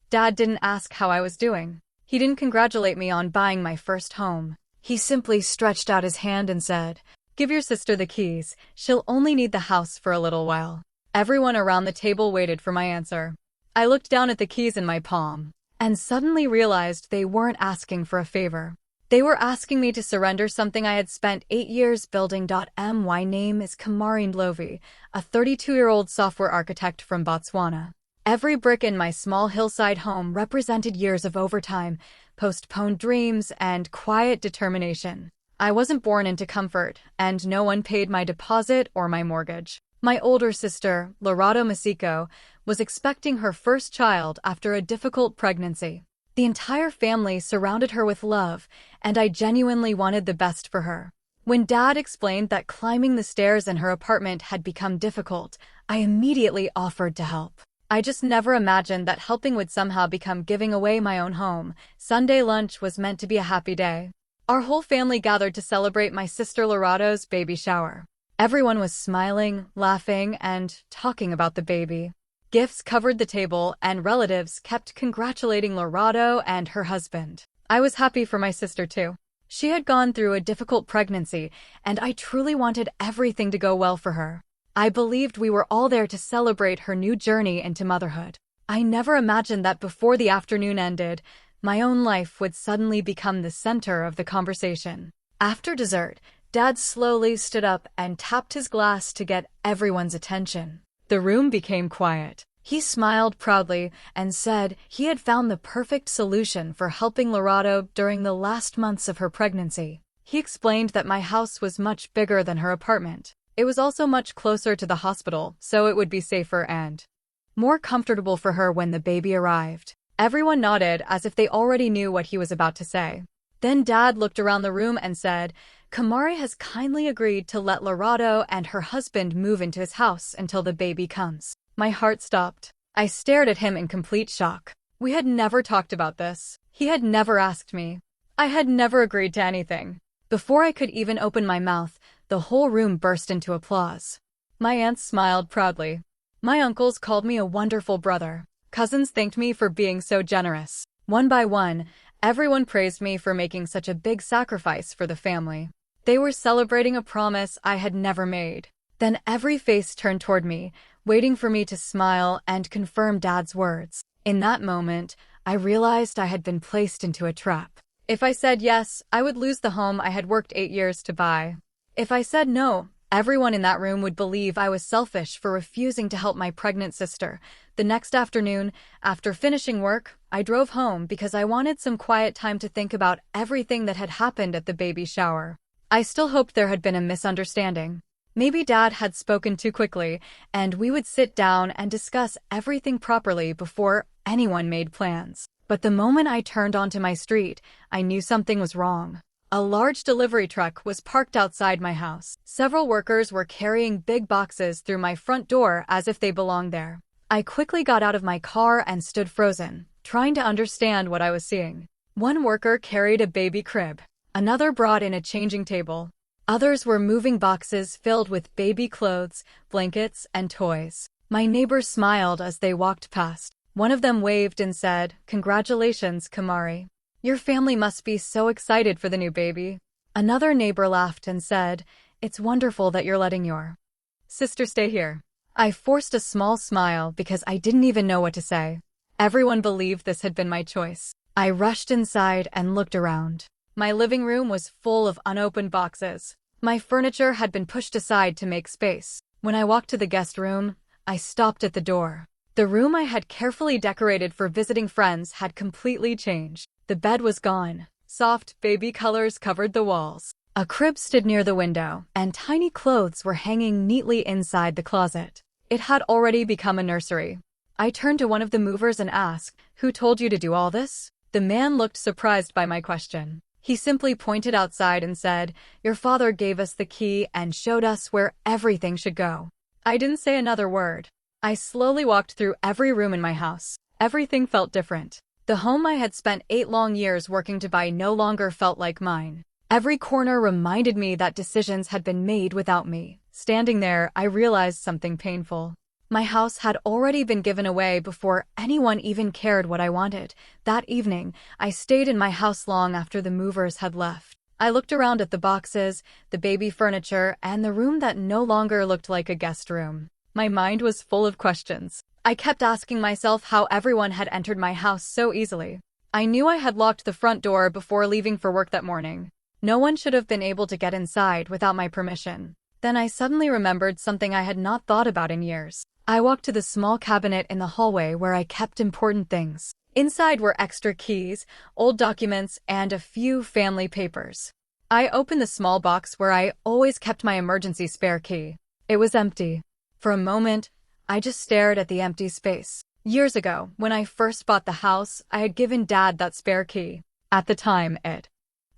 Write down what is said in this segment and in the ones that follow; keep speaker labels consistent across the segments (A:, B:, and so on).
A: Dad didn't ask how I was doing. He didn't congratulate me on buying my first home. He simply stretched out his hand and said, "Give your sister the keys. She'll only need the house for a little while." Everyone around the table waited for my answer. I looked down at the keys in my palm and suddenly realized they weren't asking for a favor. They were asking me to surrender something I had spent 8 years building. My name is Kamari Ndlovu, a 32-year-old software architect from Botswana. Every brick in my small hillside home represented years of overtime, postponed dreams, and quiet determination. I wasn't born into comfort, and no one paid my deposit or my mortgage. My older sister, Lerato Masiko, was expecting her first child after a difficult pregnancy. The entire family surrounded her with love, and I genuinely wanted the best for her. When Dad explained that climbing the stairs in her apartment had become difficult, I immediately offered to help. I just never imagined that helping would somehow become giving away my own home. Sunday lunch was meant to be a happy day. Our whole family gathered to celebrate my sister Lerato's baby shower. Everyone was smiling, laughing, and talking about the baby. Gifts covered the table, and relatives kept congratulating Lerato and her husband. I was happy for my sister too. She had gone through a difficult pregnancy, and I truly wanted everything to go well for her. I believed we were all there to celebrate her new journey into motherhood. I never imagined that before the afternoon ended, my own life would suddenly become the center of the conversation. After dessert, Dad slowly stood up and tapped his glass to get everyone's attention. The room became quiet. He smiled proudly and said he had found the perfect solution for helping Lerato during the last months of her pregnancy. He explained that my house was much bigger than her apartment. It was also much closer to the hospital, so it would be safer and more comfortable for her when the baby arrived. Everyone nodded as if they already knew what he was about to say. Then Dad looked around the room and said, "Kamari has kindly agreed to let Lerato and her husband move into his house until the baby comes." My heart stopped. I stared at him in complete shock. We had never talked about this. He had never asked me. I had never agreed to anything. Before I could even open my mouth, the whole room burst into applause. My aunts smiled proudly. My uncles called me a wonderful brother. Cousins thanked me for being so generous. One by one, everyone praised me for making such a big sacrifice for the family. They were celebrating a promise I had never made. Then every face turned toward me, waiting for me to smile and confirm Dad's words. In that moment, I realized I had been placed into a trap. If I said yes, I would lose the home I had worked 8 years to buy. If I said no, everyone in that room would believe I was selfish for refusing to help my pregnant sister. The next afternoon, after finishing work, I drove home because I wanted some quiet time to think about everything that had happened at the baby shower. I still hoped there had been a misunderstanding. Maybe Dad had spoken too quickly, and we would sit down and discuss everything properly before anyone made plans. But the moment I turned onto my street, I knew something was wrong. A large delivery truck was parked outside my house. Several workers were carrying big boxes through my front door as if they belonged there. I quickly got out of my car and stood frozen, trying to understand what I was seeing. One worker carried a baby crib. Another brought in a changing table. Others were moving boxes filled with baby clothes, blankets, and toys. My neighbors smiled as they walked past. One of them waved and said, "Congratulations, Kamari. Your family must be so excited for the new baby." Another neighbor laughed and said, "It's wonderful that you're letting your sister stay here." I forced a small smile because I didn't even know what to say. Everyone believed this had been my choice. I rushed inside and looked around. My living room was full of unopened boxes. My furniture had been pushed aside to make space. When I walked to the guest room, I stopped at the door. The room I had carefully decorated for visiting friends had completely changed. The bed was gone. Soft, baby colors covered the walls. A crib stood near the window, and tiny clothes were hanging neatly inside the closet. It had already become a nursery. I turned to one of the movers and asked, "Who told you to do all this?" The man looked surprised by my question. He simply pointed outside and said, "Your father gave us the key and showed us where everything should go." I didn't say another word. I slowly walked through every room in my house. Everything felt different. The home I had spent 8 long years working to buy no longer felt like mine. Every corner reminded me that decisions had been made without me. Standing there, I realized something painful. My house had already been given away before anyone even cared what I wanted. That evening, I stayed in my house long after the movers had left. I looked around at the boxes, the baby furniture, and the room that no longer looked like a guest room. My mind was full of questions. I kept asking myself how everyone had entered my house so easily. I knew I had locked the front door before leaving for work that morning. No one should have been able to get inside without my permission. Then I suddenly remembered something I had not thought about in years. I walked to the small cabinet in the hallway where I kept important things. Inside were extra keys, old documents, and a few family papers. I opened the small box where I always kept my emergency spare key. It was empty. For a moment, I just stared at the empty space. Years ago, when I first bought the house, I had given Dad that spare key. At the time, it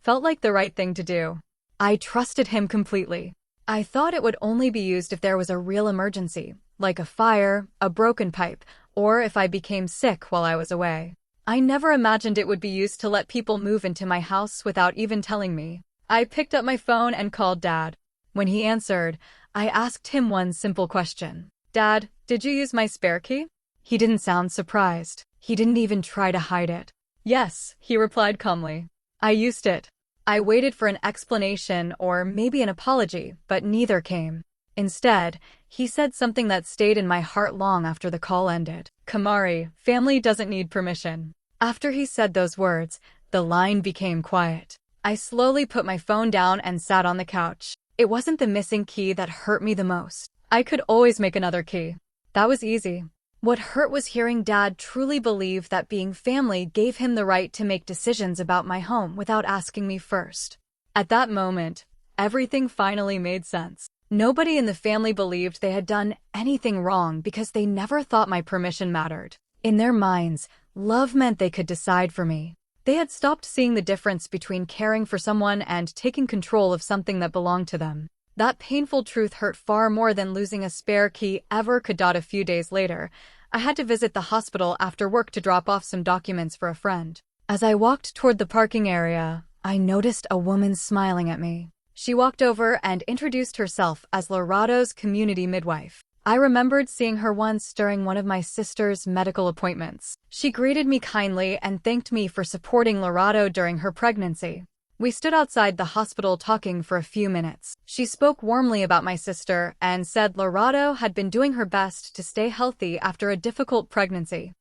A: felt like the right thing to do. I trusted him completely. I thought it would only be used if there was a real emergency, like a fire, a broken pipe, or if I became sick while I was away. I never imagined it would be used to let people move into my house without even telling me. I picked up my phone and called Dad. When he answered, I asked him one simple question. Dad, did you use my spare key? He didn't sound surprised. He didn't even try to hide it. Yes, he replied calmly. I used it. I waited for an explanation or maybe an apology, but neither came. Instead, he said something that stayed in my heart long after the call ended. Kamari, family doesn't need permission. After he said those words, the line became quiet. I slowly put my phone down and sat on the couch. It wasn't the missing key that hurt me the most. I could always make another key. That was easy. What hurt was hearing Dad truly believe that being family gave him the right to make decisions about my home without asking me first. At that moment, everything finally made sense. Nobody in the family believed they had done anything wrong because they never thought my permission mattered. In their minds, love meant they could decide for me. They had stopped seeing the difference between caring for someone and taking control of something that belonged to them. That painful truth hurt far more than losing a spare key ever could. A few days later, I had to visit the hospital after work to drop off some documents for a friend. As I walked toward the parking area, I noticed a woman smiling at me. She walked over and introduced herself as Lorado's community midwife. I remembered seeing her once during one of my sister's medical appointments. She greeted me kindly and thanked me for supporting Lorado during her pregnancy. We stood outside the hospital talking for a few minutes. She spoke warmly about my sister and said Lorado had been doing her best to stay healthy after a difficult pregnancy.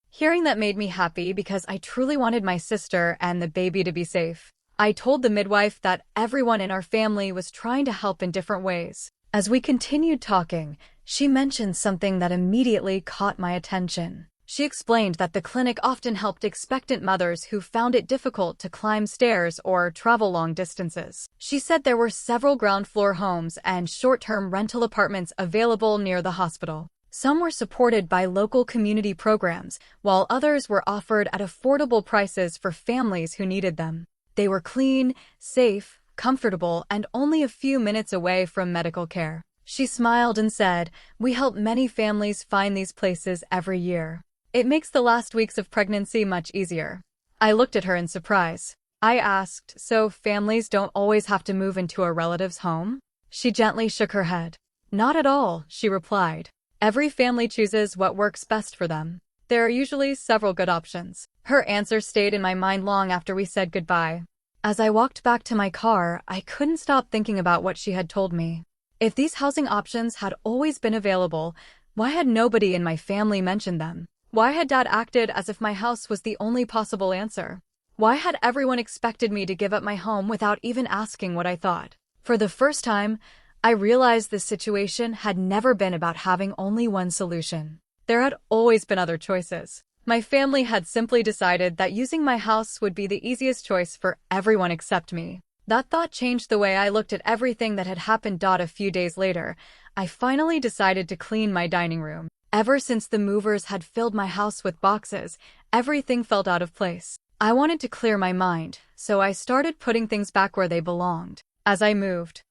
A: Hearing that made me happy because I truly wanted my sister and the baby to be safe. I told the midwife that everyone in our family was trying to help in different ways. As we continued talking, she mentioned something that immediately caught my attention. She explained that the clinic often helped expectant mothers who found it difficult to climb stairs or travel long distances. She said there were several ground-floor homes and short-term rental apartments available near the hospital. Some were supported by local community programs, while others were offered at affordable prices for families who needed them. They were clean, safe, comfortable, and only a few minutes away from medical care. She smiled and said, "We help many families find these places every year. It makes the last weeks of pregnancy much easier." I looked at her in surprise. I asked, "So families don't always have to move into a relative's home?" She gently shook her head. "Not at all," she replied. "Every family chooses what works best for them. There are usually several good options." Her answer stayed in my mind long after we said goodbye. As I walked back to my car, I couldn't stop thinking about what she had told me. If these housing options had always been available, why had nobody in my family mentioned them? Why had Dad acted as if my house was the only possible answer? Why had everyone expected me to give up my home without even asking what I thought? For the first time, I realized this situation had never been about having only one solution. There had always been other choices. My family had simply decided that using my house would be the easiest choice for everyone except me. That thought changed the way I looked at everything that had happened. A few days later, I finally decided to clean my dining room. Ever since the movers had filled my house with boxes, everything felt out of place. I wanted to clear my mind, so I started putting things back where they belonged. As I moved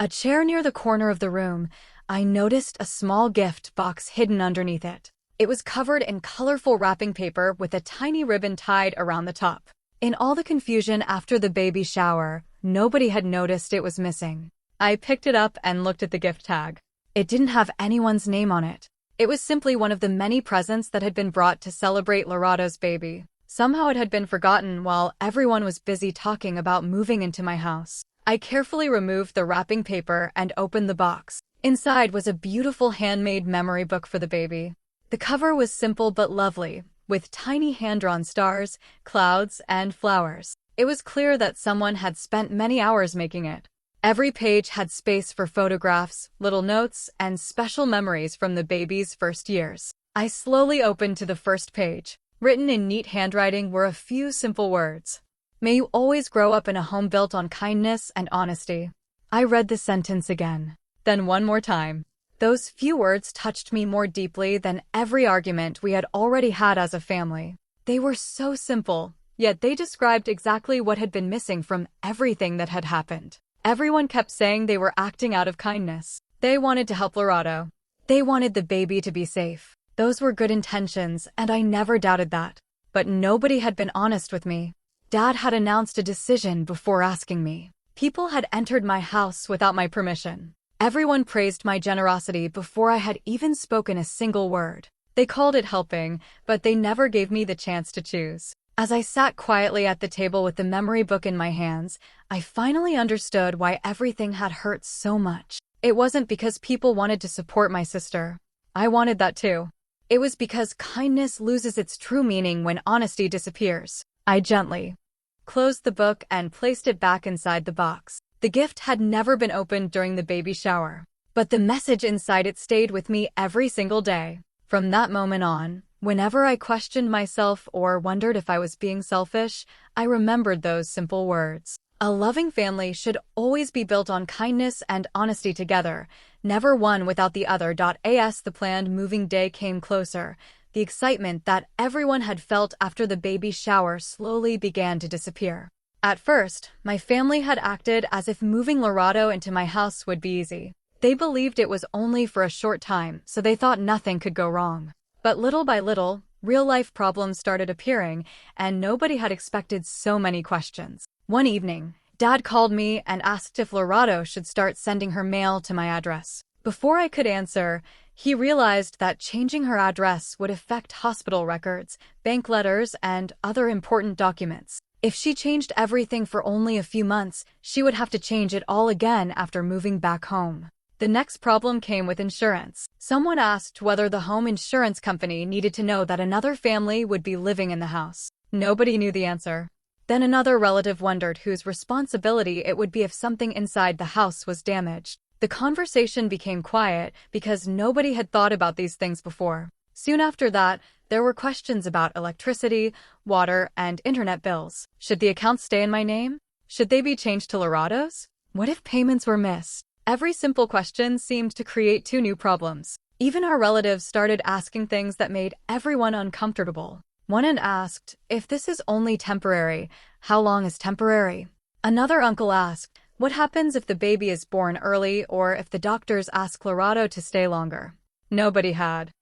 A: a chair near the corner of the room, I noticed a small gift box hidden underneath it. It was covered in colorful wrapping paper with a tiny ribbon tied around the top. In all the confusion after the baby shower, nobody had noticed it was missing. I picked it up and looked at the gift tag. It didn't have anyone's name on it. It was simply one of the many presents that had been brought to celebrate Lorado's baby. Somehow it had been forgotten while everyone was busy talking about moving into my house. I carefully removed the wrapping paper and opened the box. Inside was a beautiful handmade memory book for the baby. The cover was simple but lovely, with tiny hand-drawn stars, clouds, and flowers. It was clear that someone had spent many hours making it. Every page had space for photographs, little notes, and special memories from the baby's first years. I slowly opened to the first page. Written in neat handwriting were a few simple words. "May you always grow up in a home built on kindness and honesty." I read the sentence again, then one more time. Those few words touched me more deeply than every argument we had already had as a family. They were so simple, yet they described exactly what had been missing from everything that had happened. Everyone kept saying they were acting out of kindness. They wanted to help Lorado. They wanted the baby to be safe. Those were good intentions, and I never doubted that. But nobody had been honest with me. Dad had announced a decision before asking me. People had entered my house without my permission. Everyone praised my generosity before I had even spoken a single word. They called it helping, but they never gave me the chance to choose. As I sat quietly at the table with the memory book in my hands, I finally understood why everything had hurt so much. It wasn't because people wanted to support my sister. I wanted that too. It was because kindness loses its true meaning when honesty disappears. I gently closed the book and placed it back inside the box. The gift had never been opened during the baby shower, but the message inside it stayed with me every single day. From that moment on, whenever I questioned myself or wondered if I was being selfish, I remembered those simple words. A loving family should always be built on kindness and honesty together, never one without the other. As the planned moving day came closer, the excitement that everyone had felt after the baby shower slowly began to disappear. At first, my family had acted as if moving Lorado into my house would be easy. They believed it was only for a short time, so they thought nothing could go wrong. But little by little, real-life problems started appearing, and nobody had expected so many questions. One evening, Dad called me and asked if Lorado should start sending her mail to my address. Before I could answer, he realized that changing her address would affect hospital records, bank letters, and other important documents. If she changed everything for only a few months, she would have to change it all again after moving back home. The next problem came with insurance. Someone asked whether the home insurance company needed to know that another family would be living in the house. Nobody knew the answer. Then another relative wondered whose responsibility it would be if something inside the house was damaged. The conversation became quiet because nobody had thought about these things before. Soon after that, there were questions about electricity, water, and internet bills. Should the accounts stay in my name? Should they be changed to Lorado's? What if payments were missed? Every simple question seemed to create two new problems. Even our relatives started asking things that made everyone uncomfortable. One aunt asked, "If this is only temporary, how long is temporary?" Another uncle asked, "What happens if the baby is born early or if the doctors ask Lorado to stay longer?" Nobody had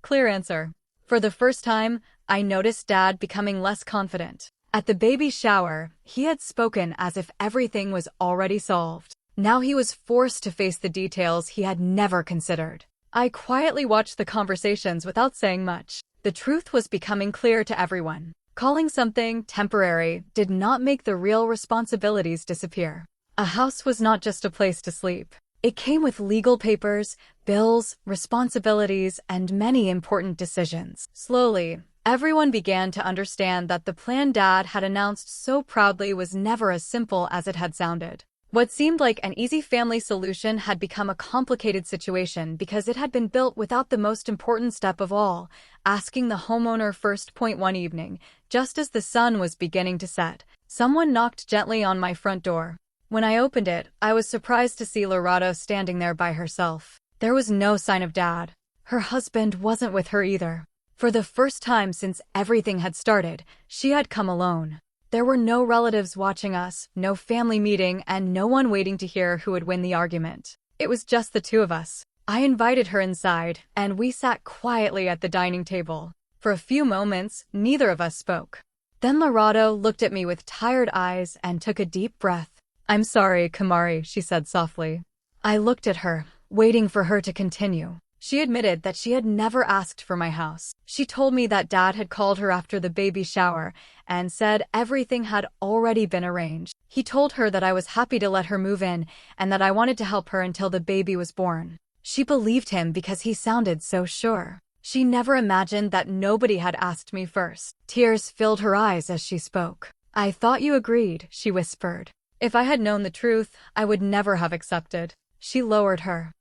A: clear answer. For the first time, I noticed Dad becoming less confident. At the baby shower, he had spoken as if everything was already solved. Now he was forced to face the details he had never considered. I quietly watched the conversations without saying much. The truth was becoming clear to everyone. Calling something temporary did not make the real responsibilities disappear. A house was not just a place to sleep. It came with legal papers, bills, responsibilities, and many important decisions. Slowly, everyone began to understand that the plan Dad had announced so proudly was never as simple as it had sounded. What seemed like an easy family solution had become a complicated situation because it had been built without the most important step of all, asking the homeowner first. One evening, just as the sun was beginning to set, someone knocked gently on my front door. When I opened it, I was surprised to see Lorado standing there by herself. There was no sign of Dad. Her husband wasn't with her either. For the first time since everything had started, she had come alone. There were no relatives watching us, no family meeting, and no one waiting to hear who would win the argument. It was just the two of us. I invited her inside, and we sat quietly at the dining table. For a few moments, neither of us spoke. Then Lorado looked at me with tired eyes and took a deep breath. "I'm sorry, Kamari," she said softly. I looked at her, waiting for her to continue. She admitted that she had never asked for my house. She told me that Dad had called her after the baby shower and said everything had already been arranged. He told her that I was happy to let her move in and that I wanted to help her until the baby was born. She believed him because he sounded so sure. She never imagined that nobody had asked me first. Tears filled her eyes as she spoke. "I thought you agreed," she whispered. "If I had known the truth, I would never have accepted." She lowered her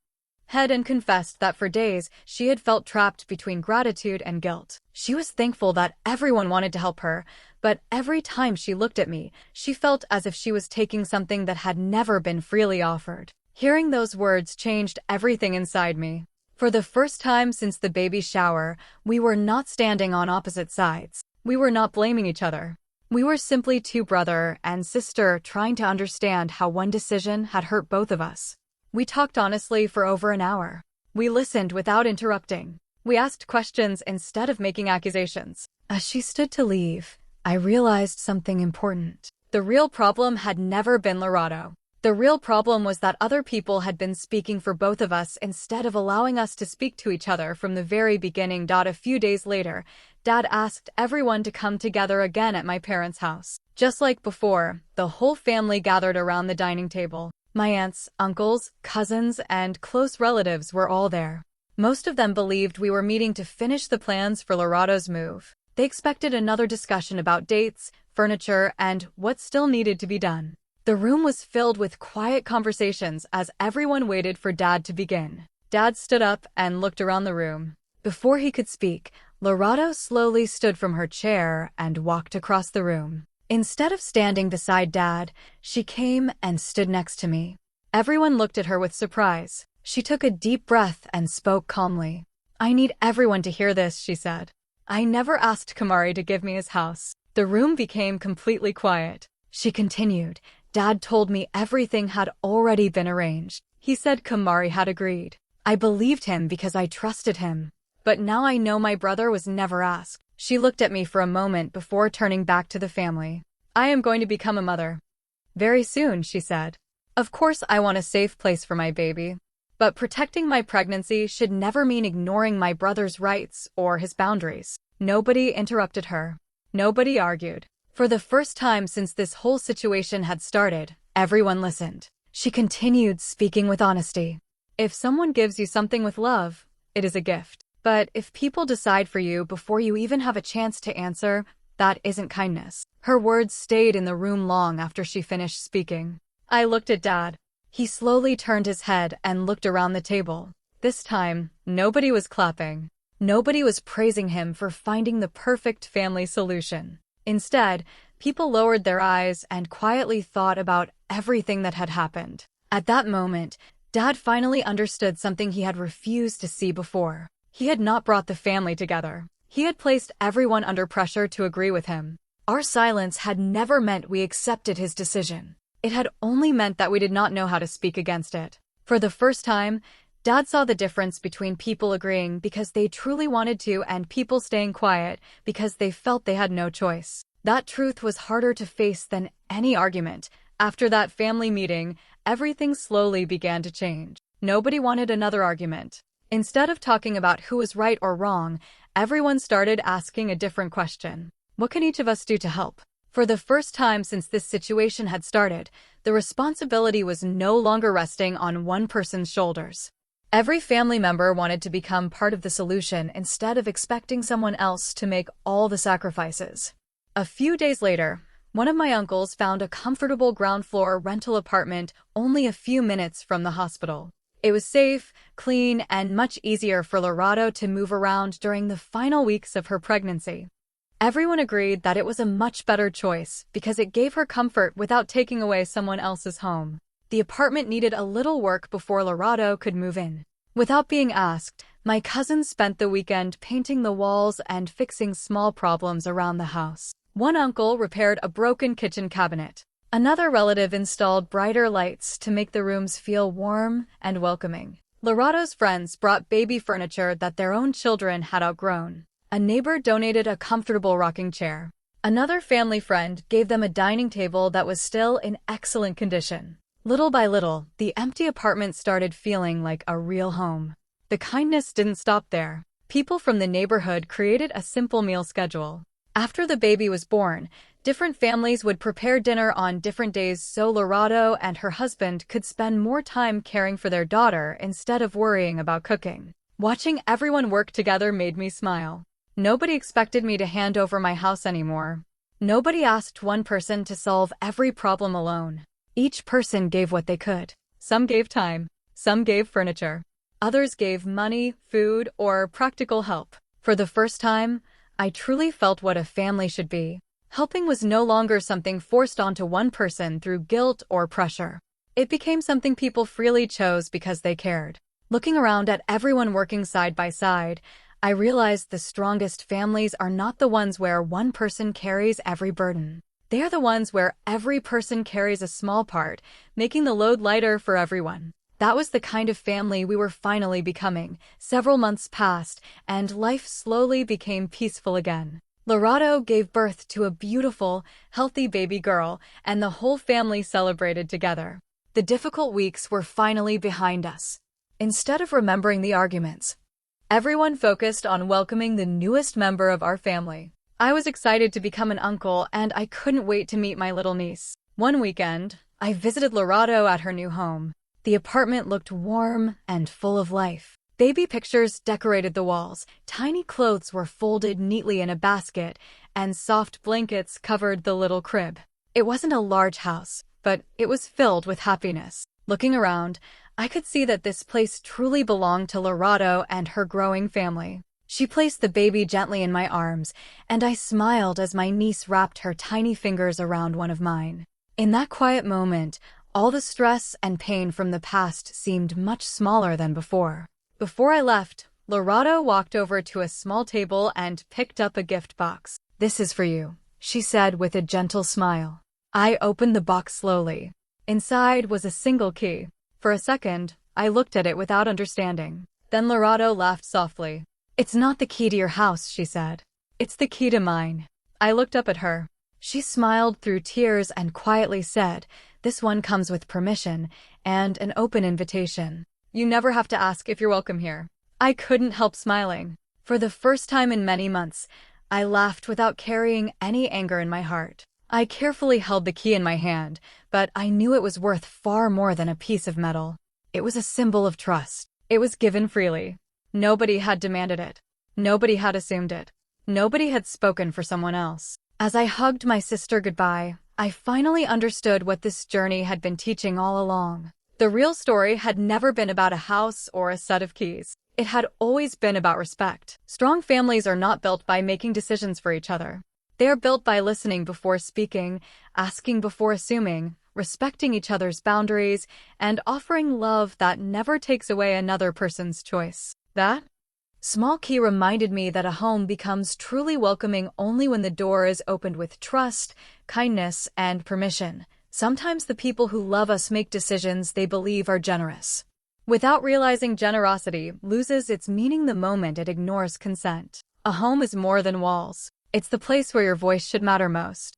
A: head and confessed that for days she had felt trapped between gratitude and guilt. She was thankful that everyone wanted to help her, but every time she looked at me, she felt as if she was taking something that had never been freely offered. Hearing those words changed everything inside me. For the first time since the baby shower, we were not standing on opposite sides. We were not blaming each other. We were simply two brother and sister trying to understand how one decision had hurt both of us. We talked honestly for over an hour. We listened without interrupting. We asked questions instead of making accusations. As she stood to leave, I realized something important. The real problem had never been Lorado. The real problem was that other people had been speaking for both of us instead of allowing us to speak to each other from the very beginning. A few days later, Dad asked everyone to come together again at my parents' house. Just like before, the whole family gathered around the dining table. My aunts, uncles, cousins, and close relatives were all there. Most of them believed we were meeting to finish the plans for Lorado's move. They expected another discussion about dates, furniture, and what still needed to be done. The room was filled with quiet conversations as everyone waited for Dad to begin. Dad stood up and looked around the room. Before he could speak, Lorado slowly stood from her chair and walked across the room. Instead of standing beside Dad, she came and stood next to me. Everyone looked at her with surprise. She took a deep breath and spoke calmly. "I need everyone to hear this," she said. "I never asked Kamari to give me his house." The room became completely quiet. She continued, "Dad told me everything had already been arranged. He said Kamari had agreed. I believed him because I trusted him. But now I know my brother was never asked." She looked at me for a moment before turning back to the family. "I am going to become a mother very soon," she said. "Of course I want a safe place for my baby. But protecting my pregnancy should never mean ignoring my brother's rights or his boundaries." Nobody interrupted her. Nobody argued. For the first time since this whole situation had started, everyone listened. She continued, speaking with honesty. "If someone gives you something with love, it is a gift. But if people decide for you before you even have a chance to answer, that isn't kindness." Her words stayed in the room long after she finished speaking. I looked at Dad. He slowly turned his head and looked around the table. This time, nobody was clapping. Nobody was praising him for finding the perfect family solution. Instead, people lowered their eyes and quietly thought about everything that had happened. At that moment, Dad finally understood something he had refused to see before. He had not brought the family together. He had placed everyone under pressure to agree with him. Our silence had never meant we accepted his decision. It had only meant that we did not know how to speak against it. For the first time, Dad saw the difference between people agreeing because they truly wanted to and people staying quiet because they felt they had no choice. That truth was harder to face than any argument. After that family meeting, everything slowly began to change. Nobody wanted another argument. Instead of talking about who was right or wrong, everyone started asking a different question. What can each of us do to help? For the first time since this situation had started, the responsibility was no longer resting on one person's shoulders. Every family member wanted to become part of the solution instead of expecting someone else to make all the sacrifices. A few days later, one of my uncles found a comfortable ground floor rental apartment only a few minutes from the hospital. It was safe, clean, and much easier for Lorado to move around during the final weeks of her pregnancy. Everyone agreed that it was a much better choice because it gave her comfort without taking away someone else's home. The apartment needed a little work before Lorado could move in. Without being asked, my cousins spent the weekend painting the walls and fixing small problems around the house. One uncle repaired a broken kitchen cabinet. Another relative installed brighter lights to make the rooms feel warm and welcoming. Lorado's friends brought baby furniture that their own children had outgrown. A neighbor donated a comfortable rocking chair. Another family friend gave them a dining table that was still in excellent condition. Little by little, the empty apartment started feeling like a real home. The kindness didn't stop there. People from the neighborhood created a simple meal schedule. After the baby was born, different families would prepare dinner on different days so Lorado and her husband could spend more time caring for their daughter instead of worrying about cooking. Watching everyone work together made me smile. Nobody expected me to hand over my house anymore. Nobody asked one person to solve every problem alone. Each person gave what they could. Some gave time, some gave furniture. Others gave money, food, or practical help. For the first time, I truly felt what a family should be. Helping was no longer something forced onto one person through guilt or pressure. It became something people freely chose because they cared. Looking around at everyone working side by side, I realized the strongest families are not the ones where one person carries every burden. They are the ones where every person carries a small part, making the load lighter for everyone. That was the kind of family we were finally becoming. Several months passed, and life slowly became peaceful again. Lorado gave birth to a beautiful, healthy baby girl, and the whole family celebrated together. The difficult weeks were finally behind us. Instead of remembering the arguments, everyone focused on welcoming the newest member of our family. I was excited to become an uncle, and I couldn't wait to meet my little niece. One weekend, I visited Lorado at her new home. The apartment looked warm and full of life. Baby pictures decorated the walls, tiny clothes were folded neatly in a basket, and soft blankets covered the little crib. It wasn't a large house, but it was filled with happiness. Looking around, I could see that this place truly belonged to Lorado and her growing family. She placed the baby gently in my arms, and I smiled as my niece wrapped her tiny fingers around one of mine. In that quiet moment, all the stress and pain from the past seemed much smaller than before. Before I left, Lorado walked over to a small table and picked up a gift box. "This is for you," she said with a gentle smile. I opened the box slowly. Inside was a single key. For a second, I looked at it without understanding. Then Lorado laughed softly. "It's not the key to your house," she said. "It's the key to mine." I looked up at her. She smiled through tears and quietly said, "This one comes with permission and an open invitation. You never have to ask if you're welcome here." I couldn't help smiling. For the first time in many months, I laughed without carrying any anger in my heart. I carefully held the key in my hand, but I knew it was worth far more than a piece of metal. It was a symbol of trust. It was given freely. Nobody had demanded it. Nobody had assumed it. Nobody had spoken for someone else. As I hugged my sister goodbye, I finally understood what this journey had been teaching all along. The real story had never been about a house or a set of keys. It had always been about respect. Strong families are not built by making decisions for each other. They are built by listening before speaking, asking before assuming, respecting each other's boundaries, and offering love that never takes away another person's choice. That small key reminded me that a home becomes truly welcoming only when the door is opened with trust, kindness, and permission. Sometimes the people who love us make decisions they believe are generous, without realizing generosity loses its meaning the moment it ignores consent. A home is more than walls. It's the place where your voice should matter most.